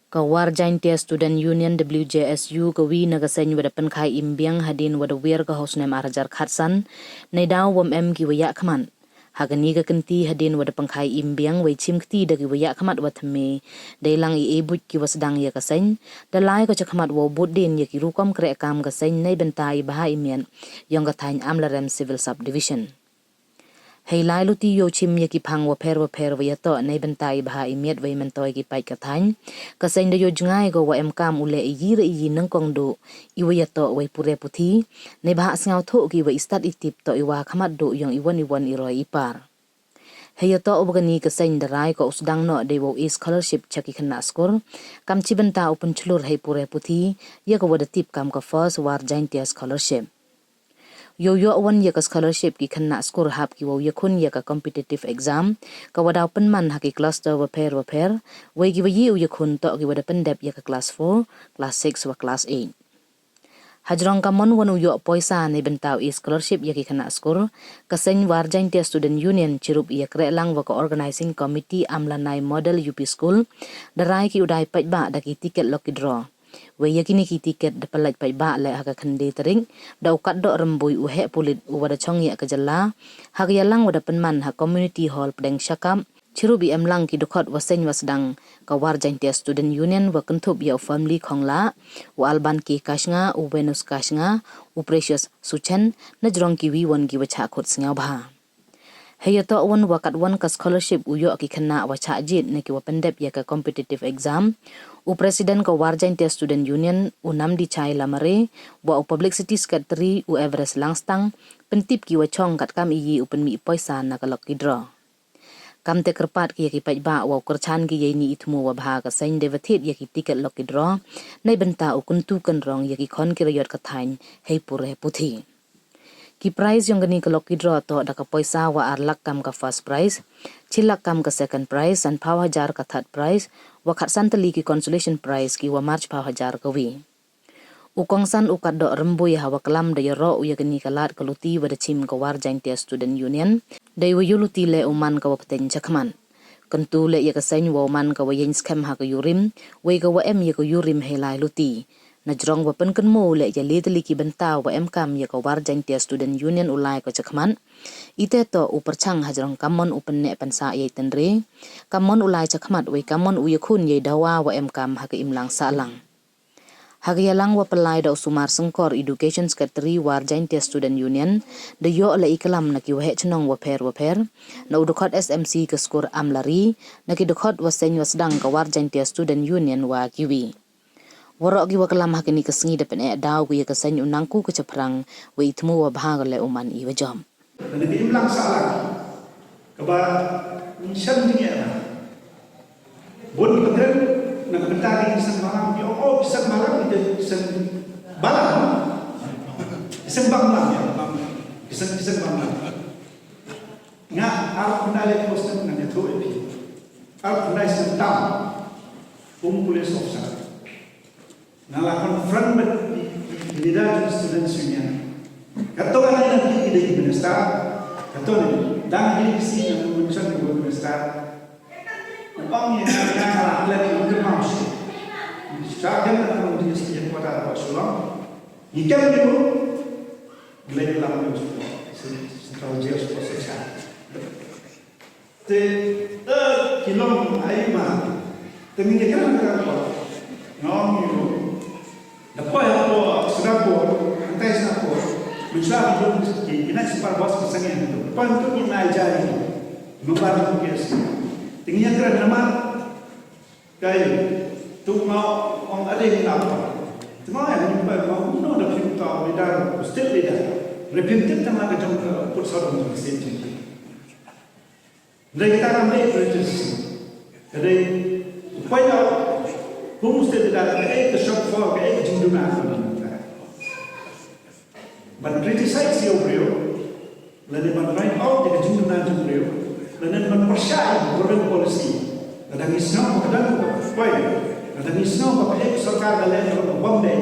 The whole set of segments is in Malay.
Kawar Jaintia Student Union WJSU kawi nagasany wada penkai imbiang hadin wada wir ka hosnem arajar khatsan naidaw wam em ki waya khaman hagani ka kanti hadin wada penkai imbiang wai chim kti dagi waya khamat wathme dailang I ebut ki wasdang ya kasany dalai ka chakhamat wo budin ya ki rukom kre kam kasany nai bentai bahai mian yang ka thain amlarem civil subdivision Hei lai luti yo chim ya ki phang wa pher wa yato nei bentai bha imiet wai mentoi ki pai ka thain ka sain da yo jngai go wa em kam ule yi nang kong do I wa yato wai pure puthi nei bha sngau tho ki wa istat itip to I wa khamat do yong iwan I roi ipar Hei yato obgani ka sain da rai ko usdang no de wo scholarship chaki khana skor kam chi benta upun chlur hei pure puthi ya ko wa da tip kam ka first war Jaintia scholarship Yo wan ya ka scholarship ki khanna score hap ki wo yakhun ya ka competitive exam ka wada penman ha ki cluster wa pair wai ki yi yakhun to ki wada pendep ya ka class 4 class 6 wa class 8 Hajrong ka mon wanu yo poisa ne bentaw scholarship ya ki khanna score ka sen war Jaintia Student Union chirup ya kre lang wa ka organizing committee amlanai model UP school darai ki udai pai ba da ki ticket lucky draw Wai yakini ki tiket da palaj pai ba le haka khande tering da ukat do rembui uhe pulit wada chong ya kajala hak yalang wada penman ha community hall pedeng syakam chirubi emlang ki dukot waseng wasdang ka war Jaintia Student Union wa kentup ya family khongla wa alban ki kashnga u venus kashnga u precious suchen na jrong ki wi won ki wacha khot sngau bha Hayato wan wakat wan ka scholarship uyo ki khanna wa cha jit ne ki wa pendep ya ka competitive exam u president ka war Jaintia Student Union u namdi chai lamare wa u publicity secretary u Everest Langstang pentip ki wa chong kat kam yi u penmi poisa na ka lucky draw kam te kerpat ki ki pai ba wa kerchan ki ni ithmu wa bha ka sain devathit ya ki ticket lucky draw nei benta u kuntu kan rong ya ki khon ki rayot ka thain hei pure puthi Ki prize yung gani ka lucky draw to da ka poisa wa arlak kam ka first prize, chilak kam ka second prize, and paw hajar ka third prize, wa khatsantali ki consolation prize ki wa march paw hajar ka wi. Ukongsan ukat do remboy hawa kalam da yaro uya gani ka lat ka luti wa da chim ka war Jaintia Student Union, da wa yuluti le uman ka wa paten chakman. Kentu le ya ka sain wa uman ka wa yin skam ha ka yurim, wa ka wa em ya ka yurim helai luti. Najrong wa pen kan mo le ya litli ki benta wa em kam ya ka war Jaintia Student Union ulai ko chakman ite to u perchang hajrong kamon u pen ne pensa ye tenre kamon ulai chakmat we kamon u yakhun ye dawa wa em kam ha ka imlang salang Hagyalang wa pelai da sumar sengkor education secretary war Jaintia Student Union de yo la ikalam na ki wa chnong wa pher na udukot SMC ka skor amlari na ki dukot wa sen wasdang ka war Jaintia Student Union wa kiwi Warok gi wakalam hakini kasngi dapen daw gu ya kasany unangku ke ceprang wa itmu wa bahag le uman I wajam. Nanti imlang salah kaba insan ni ya. Bon kadren na kabentari isang malam yo isang malam itu isang balam. Isang banglam ya. Isang banglam. Nga al kunale posten na neto epi. Al kunai sentam. Police officer. Nala confront with leader students union. Kato ka na nanti ide minister. Kato ni dan ini si yang mengucap di minister. Ang yang kaya ala ni untuk masuk. Sekarang kita menjadi sekian pada Rasulullah. Ikan itu global level itu central jazz processor. Te kilom ayam. Temini kan apa? Ngom itu. Depois eu será por até está por mensaje do que não se para você sangue então quando tu na jari no bar do que tinha que nama kai tu mau on ada ni apa tu mau yang mau no da pinta lidar still lidar repentir tambah ke jom put sorong untuk sini dari kita ambil proses dari upaya Hoe moest dit daar eigen shop voor eigen doen maken? Maar kritiseert ze over jou. Lalu man right out de doen maken over jou. Lalu man percaya government policy. Lalu is nou kadang poin. Lalu is nou apa eigen sarkar dalam orang Bombay.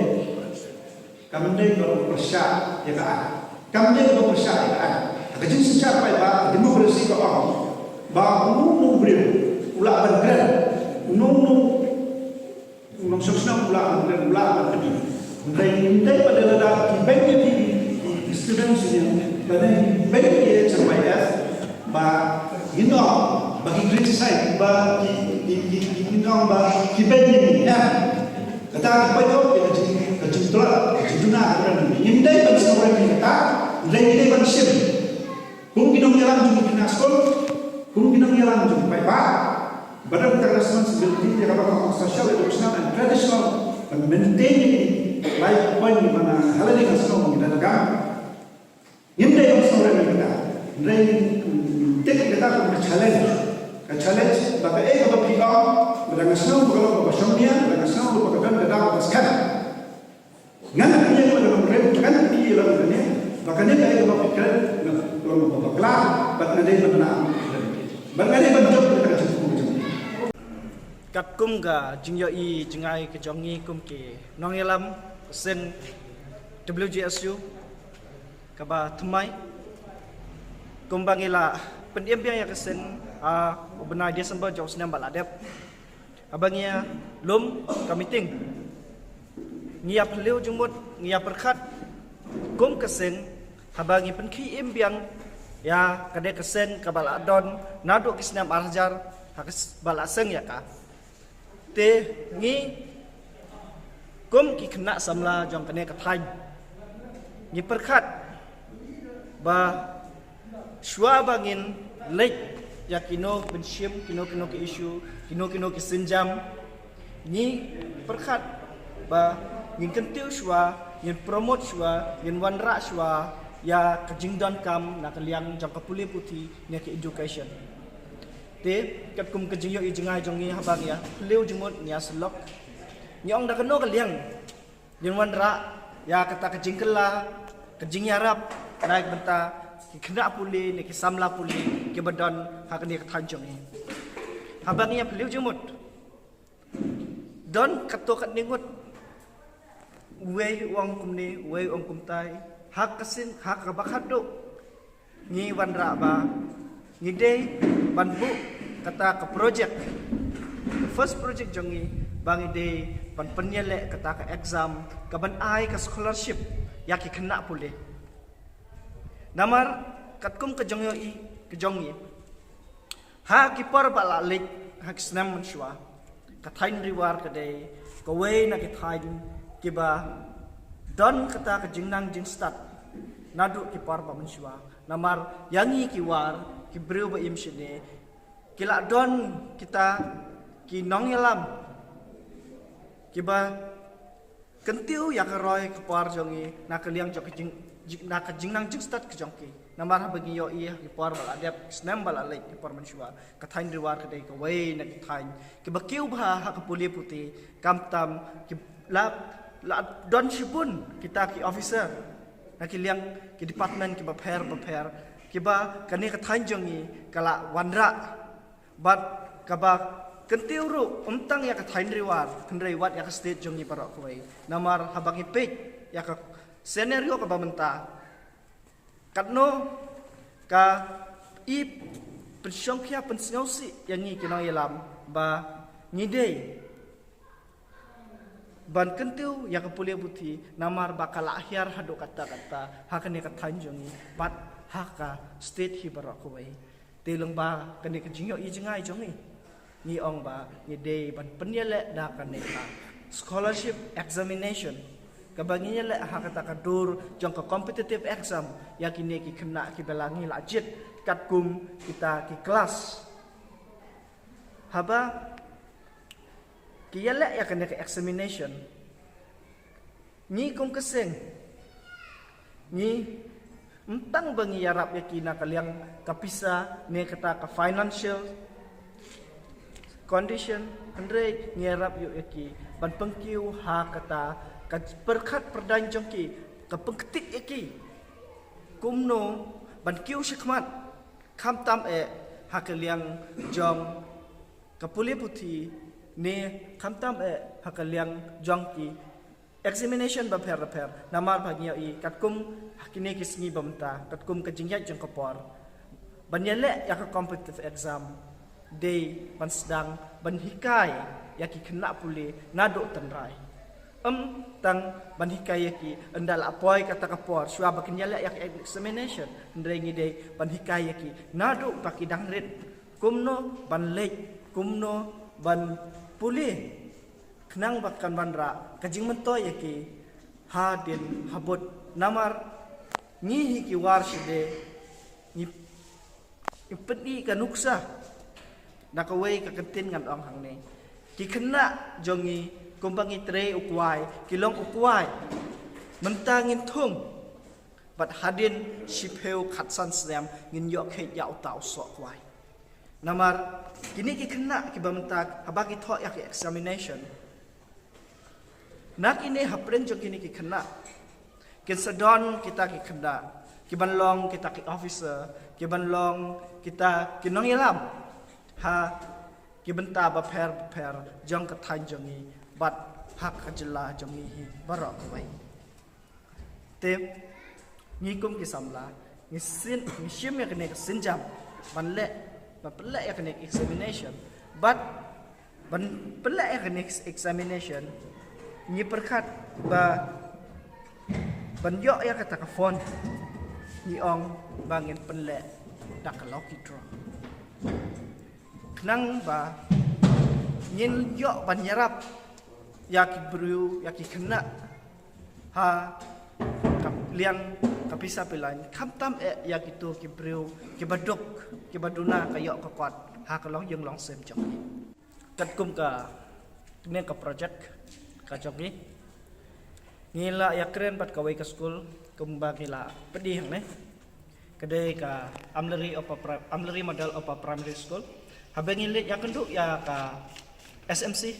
Kami dek kalau percaya ya kan. Kami dek kalau percaya ya kan. Kerja siapa ya? Demokrasi kau orang. Bah nung beriu. Ulah bergerak. Nung ulang sosna ulang tadi. Mereka ini pada ledak di bank di students ini, pada di bank di SMIF, bagi grade side, di bank ini, kata apa itu kejutlah, orang ini. Ini pada seorang ini kata, ini pada siapa? Kung ginong jumpa di sekolah, kung ginong jumpa pak. Badan International Stability yang apa social, educational, and traditional, and maintain life point di mana hal ini kan semua kita lakukan. Ini yang seorang yang kita, ini kita challenge, bapa bapa kita, berangkat semua kalau bapa Syamia, berangkat semua bapa kan kita bapa sekarang. Ngan dia kalau mereka kan dia lalu ini, bahkan dia bapa pikir, kalau bapa kelak, bahkan dia benar, bahkan dia benar kita cukup. Kat kum ga jingyo I jingai ke jongi kum ke nong yalam sen WGSU kaba thumai kum bangila pendiem biang ya kesen benai Desember jos nem baladep abangia lum kamiting ngiap leu jumut ngiap perkhat kum kesen habangi penki imbiang ya kade kesen kabal adon nadu kisnam arjar hakis balaseng ya ka te ngi kum ki kena samla jong kene kathai ngi perkhat ba shwa bangin lek ya kino benshim kino ke issue kino ke sinjam ngi perkhat ba ngin kentiu shwa ngin promote shwa ngin wanra shwa ya kejingdan kam na kaliang jong kapuli puti ne ke education te kat kum kejingyo I jengai jongi habang ya leu jumut nya selok nyong da keno kaliang yen wanra ya kata kejingkela kejing yarap naik benta kena puli ne ki samla puli ke badan hakni kathanjong ni habang ya leu jumut don kato kat ningut wei wong kumni wei ong kumtai hak kasin hak kabakado ni wanra ba ni day banbu kata ke project the first project jongi bangi day pan penyelek kata ke exam ke ban ai ke scholarship ya ki kena pulih namar katkum ke jongi ha ki par bala lik hak snam menshwa kathain riwar ke day ke we na ki thain ki ba don kata ke jingnang jing start nadu ki par ba menshwa namar yangi ki war ki breu ba imshine kila don kita ki nong yalam kiba kentiu ya keroy kepar jongi na keliang jok jing na kejingnang jing start ke jongki namar bagi yo iya ki par bal adep snem bal alek ki par menshwa kathain riwar kedai ke wei na ki thain kiba kiu bha ha kapuli puti kamtam ki la don shibun kita ki officer na kiliang ki department ki ba pher kiba kani kathain jongi kala wanra but kabak kentiu ru untang ya kathain riwar kendrai wat ya ka state jongi parok koi namar habang ipik ya ka scenario ka bamenta katno ka I pensyongkya pensngausi yang ni kinang yalam ba ngidei ban kentiu ya ka pulia buti namar bakal akhir hadu kata-kata hakane kathain jongi but haka state hi parok koi telung ba kani kejingyo I jengai jongi ni ong ba ni day ban penyelek da kani ka scholarship examination kabanginya le ha kata kadur jong ka competitive exam ya kini ki kena ki belangi lajit kat kum kita ki kelas haba ki yele ya kani ka examination ni kum keseng ni entang bangi yarap yakina kaliang kapisa ne kata ka financial condition andre nyarap yu yaki ban pengkiu ha kata ka perkhat perdan jongki ka pengketik yaki kumno ban kiu shikmat khamtam ha kaliang jong ka puli puti ne khamtam ha kaliang jongki examination ba pher namar bagi I katkum hakine kisngi bamta katkum kejingyat jeng kapor banyele ya ka competitive exam day ban sedang ban hikai yaki kena puli naduk tenrai tang banhikai yaki endal apoy kata kapor syua bakin yala yaki examination ndai ngide banhikai yaki naduk baki dangrit kumno ban lek kumno ban puli kenang bakan bandra kajing mentoy yaki hadin habut namar ngihi ki warshide ni ipedi kanuksa nakaway kakentin ngan ong hang ne ki kena jongi kumbangi tre ukwai kilong ukwai mentangin thum bat hadin shipeu khatsan slam ngin yok he ya utau so kwai namar kini ki kena ki bamtak habaki tho yak examination nak ini hapren jong kini ki kena kin sadon kita ki kena ki banlong kita ki officer ki banlong kita ki nong yalam ha ki benta ba per jong ka than jongi bat hak ajla jongi hi barok wai te ni kum ki samla ni sin ni shim ya kene sinjam ban le ba pele ya kene examination but ban pele ya kene examination ni perkat ba ban yo ya kata ka phone ni ong bangin pele dak loki draw kenang ba nyin yo ban yarap yaki bru yaki kena ha kap liang kapisa pilan kamtam yaki tu ki bru ki baduk ki baduna kayo ka kwat ha ka long yung long sem chok kat kum ka ne ka project ka chok ni ngila ya keren pat kawai ka school kumba ngila pedih ne kedai ka amleri model of primary school habang ngilit ya kenduk ya ka SMC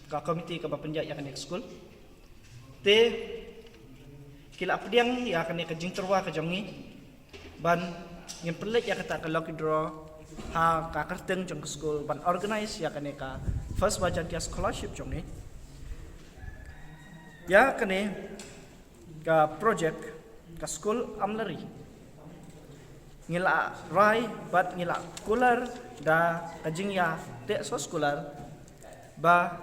ka komiti ka bapenjat ya kanek school te kila pediang ya kanek ka jingterwa ka jongi ban ngin pelik ya kata ka lucky draw ha ka kerteng jong school ban organize ya kanek ka first bajantia scholarship jongi ya kanek ka project ka school amleri ngila rai bat ngila kular da kajing ya te so scholar ba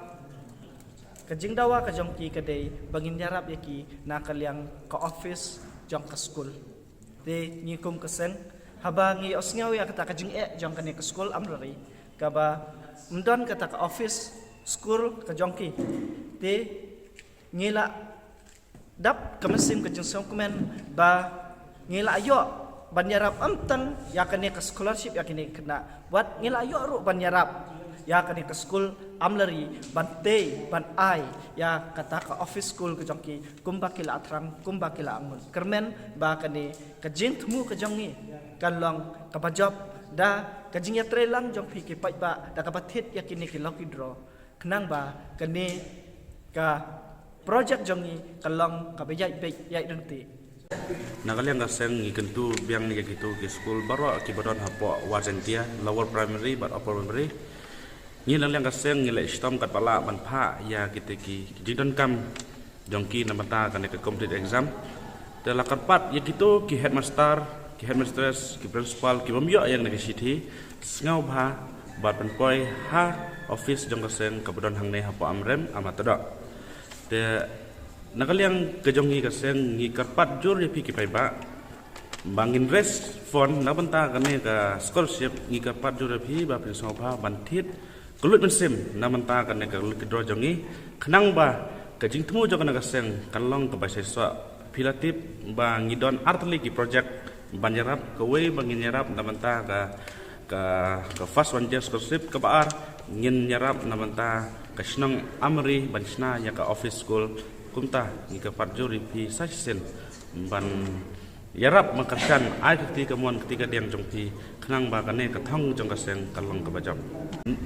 kajing dawa ka jong ki kadai bangin yarap yaki nakal yang ka office jong ka school te ngikum kesen haba ngi osngaw ya kata kajing jong ka ne ka school amrari ka ba mdon kata ka office school ka jong ki te ngila dap kamesim kajing songkumen ba ngila ayo banyarap amtang ya kene ka scholarship ya kene kena buat ngila ayo ru banyarap ya kene ka school amleri bante ban ai ya kata ka office school ke jongki kumba kila atrang kumba kila angun kermen ba kene ka jing tmu ka jongi kan long ka bajop da ka jing ya trelang jong phi ke pai ba da ka bathit ya kene ki lucky draw kenang ba kene ka project jongi kalong ka bejai yai dengti Nakaliang kaseng ikentu biang ni gitu ke school baru akibaran hapo wajentia lower primary but upper primary ni nakaliang kaseng ngile istom kat pala ban pha ya kiteki jidon kam jongki namata kan ke complete exam tela katpat ya gitu ki headmistress ki principal ki bomyo yang nagi sithi ngau bha bat ban poi ha office jong kaseng kabudon hang ne hapo amrem amatado te nakaliang kejongi kaseng ngi karpat jur ya piki paiba bangin rest fund na banta kane ka scholarship ngi karpat jur ya pi ba prinsau ba bantit kulut mensim na banta kane ka kedro jongi kenang ba kajing temu jong kana kaseng kanlong ka baiseswa pilatip ba ngidon artli ki project banjarap ka we bangin yarap na banta ka first one year scholarship ka baar ngin yarap na banta ka snang amri bansna ya ka office school kumta ni ka parjuri pi sasen ban yarap makarsan ai ketika mon ketika diang jongti kenang ba kane ka thang jong ka seng kalong ka bajam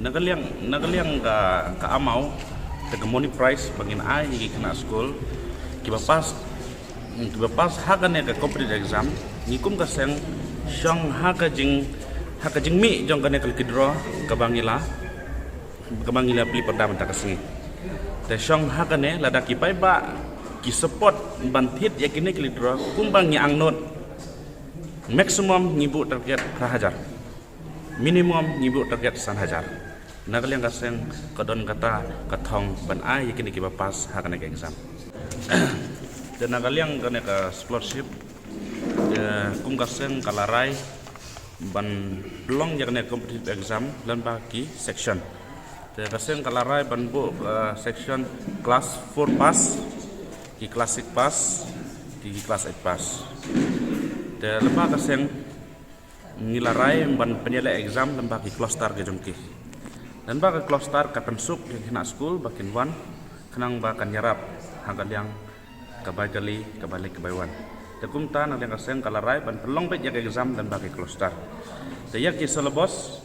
nagaliang ka amau te moni price bangin ai ni kena school ki pas ha kane ka complete exam ni kum ka seng shong ha ka jing mi jong kane kal kidro ka bangila pli perdam ta ka sengi te shong hakane lada ki pai ba ki support banthit yakine klidro kumbang ni angnot maximum ngibu target 1,000 minimum ngibu target 1,000 Nagaliang kaseng kadon kata katong ban ai kini kiba pas hakan ke exam. Dan nagaliang kan ka scholarship kum kaseng kalarai ban belong jakne competitive exam lan baki section. Dan kaseng kalarai ban bu section kelas 4 pass, ki classic pass, ki kelas 8 pass. Dan lemba kaseng nilarai ban penyele exam lemba ki cluster ke jongki. Dan baka cluster kapan suk yang kena school bakin wan kenang bakan nyarap hagal yang kabali kabaiwan. Tekum ta nang yang kaseng kalarai ban pelong bet jak exam dan baki cluster. Dayak ki syllabus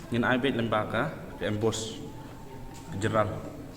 ngin aibet lembaga ke embos general